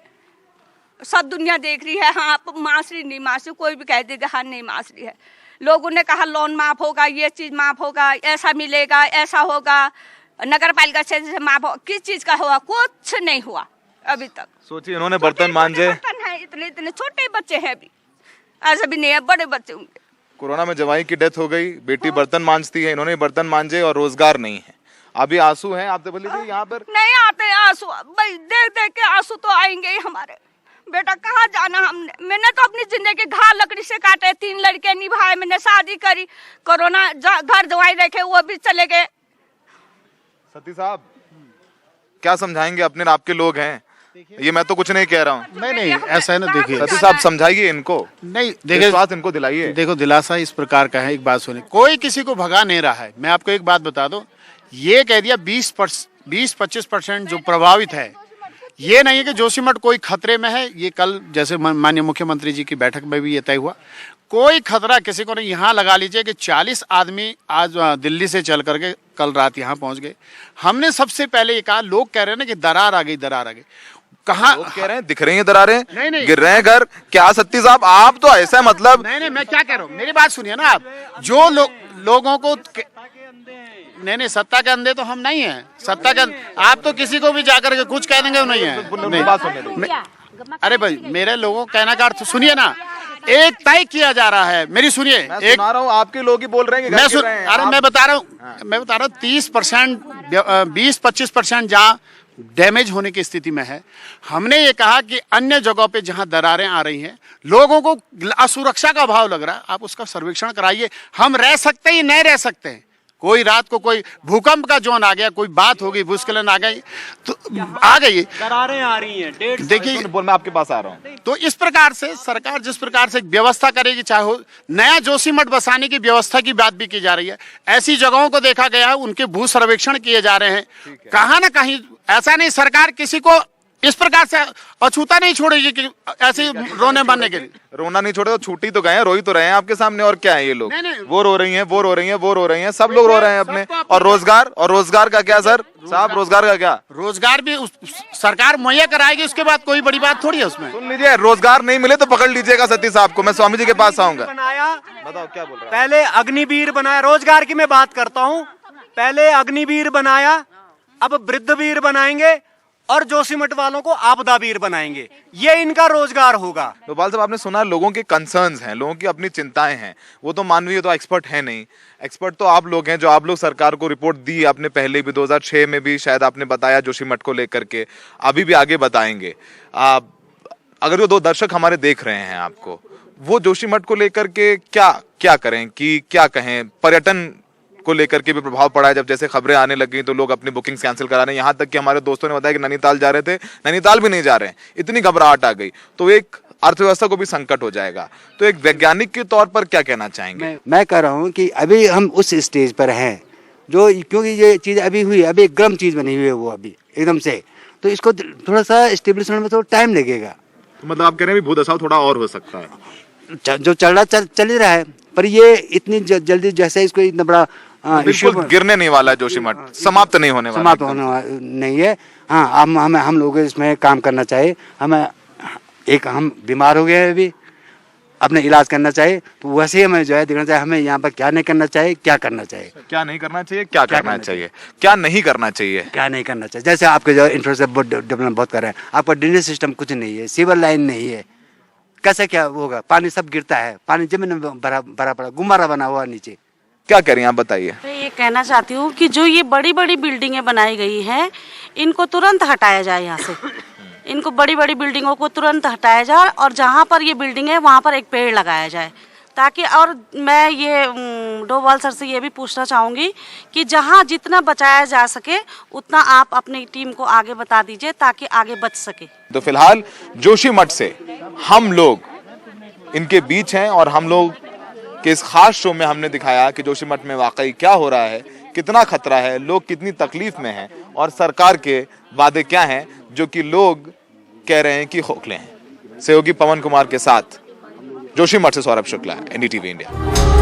सब दुनिया देख रही है, हाँ मांस रही नहीं मांस रही, कोई भी कह देगा हाँ नहीं मांस रही है। लोगों ने कहा लोन माफ होगा, ये चीज माफ होगा, ऐसा मिलेगा, ऐसा होगा, नगर पालिका क्षेत्र से माफ हो। किस चीज का हुआ? कुछ नहीं हुआ अभी तक। सोचिए इन्होंने बर्तन मांजे, इतने छोटे बच्चे हैं, अभी ऐसा भी नहीं है, बड़े बच्चे होंगे। कोरोना में जवाई की डेथ हो गई, बेटी बर्तन मांजती है, इन्होंने बर्तन मांजे और रोजगार नहीं है। अभी आंसू हैं आप बोलिए यहाँ पर? नहीं आते आंसू, भाई देख देख के आंसू तो आएंगे ही हमारे। बेटा कहाँ जाना हमने, मैंने तो अपनी जिंदगी घाव लकड़ी से काटे, 3 लड़के निभाए, मैंने शादी करी, कोरोना घर जवाई रखे वो भी चले गए। सती साहब क्या समझाएंगे? अपने आपके लोग हैं ये, मैं तो कुछ नहीं कह रहा हूँ। नहीं ऐसा है ना, देखिए सती साहब समझाइए इनको। नहीं देखिए, बात इनको दिलाइए। देखो दिलासा इस प्रकार का है, एक बात सुनिए, कोई किसी को भगा नहीं रहा है। मैं आपको एक बात बता दूं, ये कह दिया 20-25% जो प्रभावित है, ये नहीं है कि जोशीमठ कोई खतरे में है। ये कल जैसे माननीय मुख्यमंत्री जी की बैठक में भी ये तय हुआ, कोई खतरा किसी को नहीं। यहाँ लगा लीजिए कि 40 आदमी आज दिल्ली से चल करके कल रात यहाँ पहुंच गए। हमने सबसे पहले ये कहा, लोग कह रहे हैं ना कि दरार आ गई, दरार आ गई। कहाँ कह रहे हैं? दिख रही है दरारें, नहीं गिर रहे हैं घर। क्या सत्ती साहब आप तो ऐसा मतलब? नहीं मैं क्या कह रहा हूँ, मेरी बात सुनिए ना आप। जो लोगों को नहीं सत्ता के अंधे तो हम नहीं है। सत्ता के आप तो किसी को भी जाकर के कुछ कह देंगे, वो नहीं है। अरे भाई मेरे लोगों कहने का अर्थ सुनिए ना, एक तय किया जा रहा है। मेरी सुनिए, एक सुना रहा हूँ, आपके लोग ही बोल रहे हैं कि अरे मैं बता रहा हूँ 30% 20-25% जहाँ डैमेज होने की स्थिति में है। हमने ये कहा कि अन्य जगहों पे जहां दरारें आ रही हैं, लोगों को असुरक्षा का भाव लग रहा है, आप उसका सर्वेक्षण कराइए। हम रह सकते ही नहीं रह सकते हैं। कोई रात को कोई भूकंप का जोन आ गया, कोई बात होगी, भूस्खलन आ गई तो आ गई, दरारें आ रही हैं। देखिए मैं आपके पास आ रहा हूँ। तो इस प्रकार से सरकार जिस प्रकार से व्यवस्था करेगी, चाहे हो नया जोशीमठ बसाने की व्यवस्था की बात भी की जा रही है। ऐसी जगहों को देखा गया है, उनके भू सर्वेक्षण किए जा रहे हैं। कहाँ ना कहीं ऐसा नहीं, सरकार किसी को इस प्रकार से अछूता नहीं छोड़ेगी कि ऐसे रोने बनने के लिए। रोना नहीं छोड़े तो छूटी तो गए हैं, रो ही तो रहे हैं आपके सामने। और क्या है ये लोग? वो रो रही हैं, वो रो रही हैं, वो रो रही हैं, सब लोग रो रहे हैं अपने। और रोजगार का क्या सर साहब? रोजगार का क्या? रोजगार भी सरकार मुहैया कराएगी, उसके बाद कोई बड़ी बात थोड़ी है उसमें। सुन लीजिए, रोजगार नहीं मिले तो पकड़ लीजिएगा सती साहब को, मैं स्वामी जी के पास आऊंगा। बताओ क्या बोल रहा है? पहले अग्निवीर बनाया, रोजगार की मैं बात करता हूँ। पहले अग्निवीर बनाया, अब वृद्धवीर बनाएंगे और जोशीमठ वालों को आपदावीर बनाएंगे। ये इनका रोजगार होगा। डोभाल साहब आपने सुना, लोगों के कंसर्न्स हैं, लोगों की अपनी चिंताएं हैं। वो तो मानवीय तो एक्सपर्ट है नहीं, एक्सपर्ट तो आप लोग हैं जो आप लोग सरकार को रिपोर्ट दी आपने पहले भी, 2006 में भी शायद आपने बताया जोशीमठ को लेकर के, अभी भी आगे बताएंगे। अगर जो 2 दर्शक हमारे देख रहे हैं आपको, वो जोशीमठ को लेकर के क्या करें कि क्या कहें? पर्यटन को लेकर के भी प्रभाव पड़ा है, जब जैसे खबरें आने लगी तो लोग अपनी बुकिंग्स कैंसिल करा रहे हैं। यहाँ तक कि हमारे दोस्तों ने बताया कि नैनीताल जा रहे थे, नैनीताल भी नहीं जा रहे हैं, इतनी घबराहट आ गई। तो एक अर्थव्यवस्था को भी संकट हो जाएगा। तो एक वैज्ञानिक के तौर पर क्या कहना चाहेंगे? मैं कह रहा हूँ कि अभी हम उस स्टेज पर हैं जो, क्योंकि ये चीज़ अभी हुई, अभी एक गर्म चीज़ बनी हुई है वो अभी एकदम से, तो इसको थोड़ा सा स्टेब्लिश होने में थोड़ा टाइम लगेगा। मतलब आप कह रहे हैं भूदशा थोड़ा और हो सकता है। जो चल रहा चल ही रहा है, पर ये इतनी जल्दी जैसे इसको इतना बड़ा बिल्कुल गिरने नहीं वाला जोशीमठ, समाप्त नहीं होने वाला, समाप्त होने नहीं है। हाँ, हम लोग इसमें काम करना चाहिए। हम बीमार हो गए हैं अभी, अपने इलाज करना चाहिए, तो वैसे ही हमें जो है देखना चाहिए हमें यहाँ पर क्या नहीं करना चाहिए, क्या करना चाहिए, क्या नहीं करना चाहिए, क्या करना चाहिए, क्या नहीं करना चाहिए, क्या नहीं करना चाहिए। जैसे आपके जो इंफ्रास्ट्रक्चर डेवलपमेंट बहुत कर रहे हैं, आपका ड्रेनेज सिस्टम कुछ नहीं है, सीवर लाइन नहीं है, कैसे क्या होगा? पानी सब गिरता है, पानी जमीन में भरा पड़ा, गुम्बारा बना हुआ नीचे। क्या करें आप बताइए? मैं ये कहना चाहती हूँ कि जो ये बड़ी बड़ी बिल्डिंगें बनाई गई हैं, इनको तुरंत हटाया जाए यहाँ से। इनको बड़ी बड़ी बिल्डिंगों को तुरंत हटाया जाए और जहाँ पर ये बिल्डिंग है वहाँ पर एक पेड़ लगाया जाए, ताकि, और मैं ये डोभाल सर से ये भी पूछना चाहूँगी कि जहाँ जितना बचाया जा सके उतना आप अपनी टीम को आगे बता दीजिए ताकि आगे बच सके। तो फिलहाल जोशीमठ से हम लोग इनके बीच हैं और हम लोग के इस खास शो में हमने दिखाया कि जोशीमठ में वाकई क्या हो रहा है, कितना खतरा है, लोग कितनी तकलीफ में हैं और सरकार के वादे क्या हैं जो कि लोग कह रहे हैं कि खोखले हैं। सहयोगी पवन कुमार के साथ जोशीमठ से सौरभ शुक्ला, NDTV इंडिया।